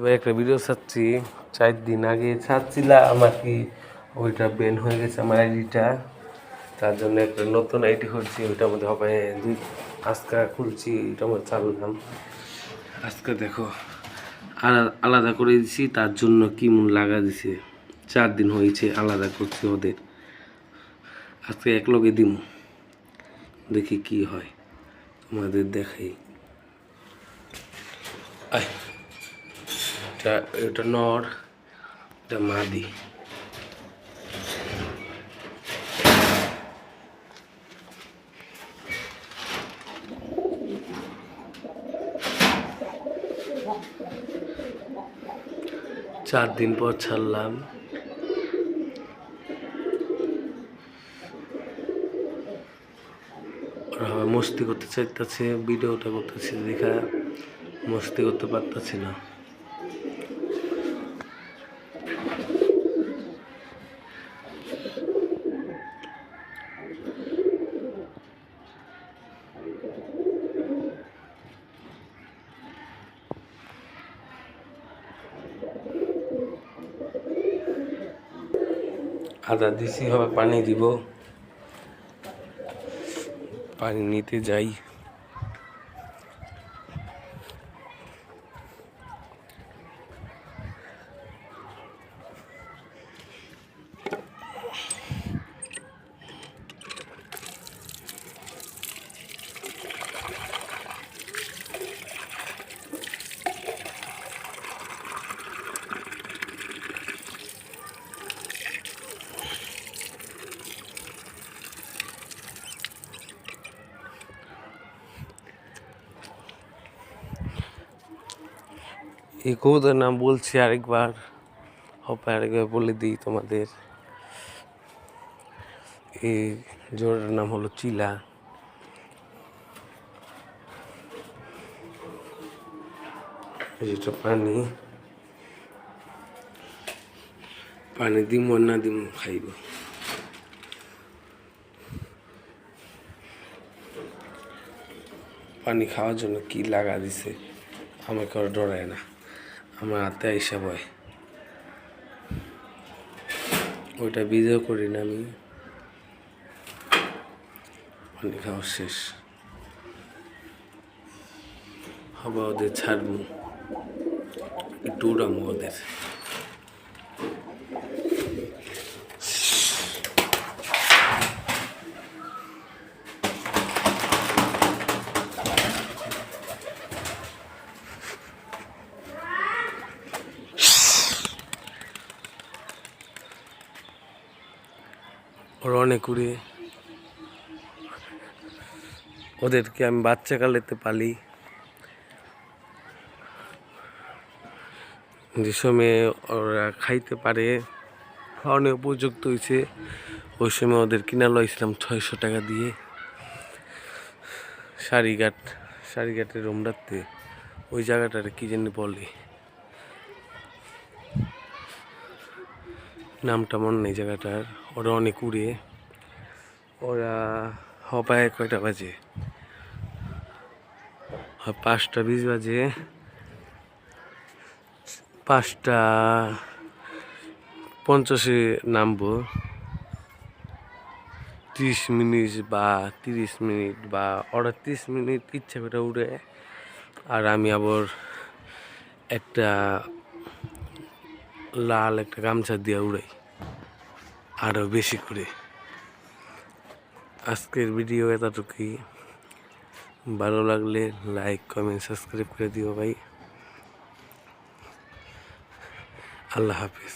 এবার একটা ভিডিও ছাড়ছি 4 দিন আগে ছাড়ছিলাম আর কি, ওইটা ব্যান হয়ে গেছে আমার আইডিটা, তার জন্য একটা নতুন আইডি খুলছি। ওইটার মধ্যে হবে আজকে খুলছি, ওইটার মধ্যে চাললাম। আজকে দেখো আলাদা করে দিছি, তার জন্য কি মন লাগা দিছে। 4 দিন হয়েছে আলাদা করছি ওদের, আজকে এক লগে দিম, দেখি কি হয়, তোমাদের দেখাই। এটা নর, এটা মাদি। চার দিন পর ছাড়লাম। ওরা মস্তি করতে চাইতেছে, ভিডিওটা করতেছে দেখা মস্তি করতে পারতেছি না। আদা দিছি, হবে পানি দিব, পানি নিতে যাই। এই কবুতরের নাম বলছি আরেকবার, আরেকবার বলে দিই তোমাদের। এই জোড়াটার নাম হলো চিলা। যেটা পানি দিম না দিম খাইব। পানি খাওয়ার জন্য কি লাগা দিছে, আমাকে আর ডরায় না, আমার হাতে হিসাব হয়। ওইটা ভিডিও করি না আমি, পানি খাওয়া শেষ হবে, ওদের ছাড়বো, একটু উড়াবো ওদের। ওরা অনেক উড়ে, ওদেরকে আমি বাচ্চাকালেতে পালি। যে সময় ওরা খাইতে পারে, খাওয়ানো উপযুক্ত হয়েছে, ওই সময় ওদের কিনা লইছিলাম 600 টাকা দিয়ে। সারিঘাটের রোমরাতে ওই জায়গাটারে কি জানি বলে, নামটা মনে নেই জায়গাটার। ওরা অনেক উড়ে, ওরা হপায় কয়টা বাজে, 5:20 বাজে, 5:50 নামবো। 30 মিনিট বা 30 মিনিট বা ওরা 30 মিনিট ইচ্ছা করে উড়ে, আর আমি আবার একটা লাল একটা গামছা দিয়ে উড়াই আরও বেশি করে। আজকের ভিডিও এতটুকুই, ভালো লাগলে লাইক কমেন্ট সাবস্ক্রাইব করে দিও ভাই। আল্লাহ হাফিজ।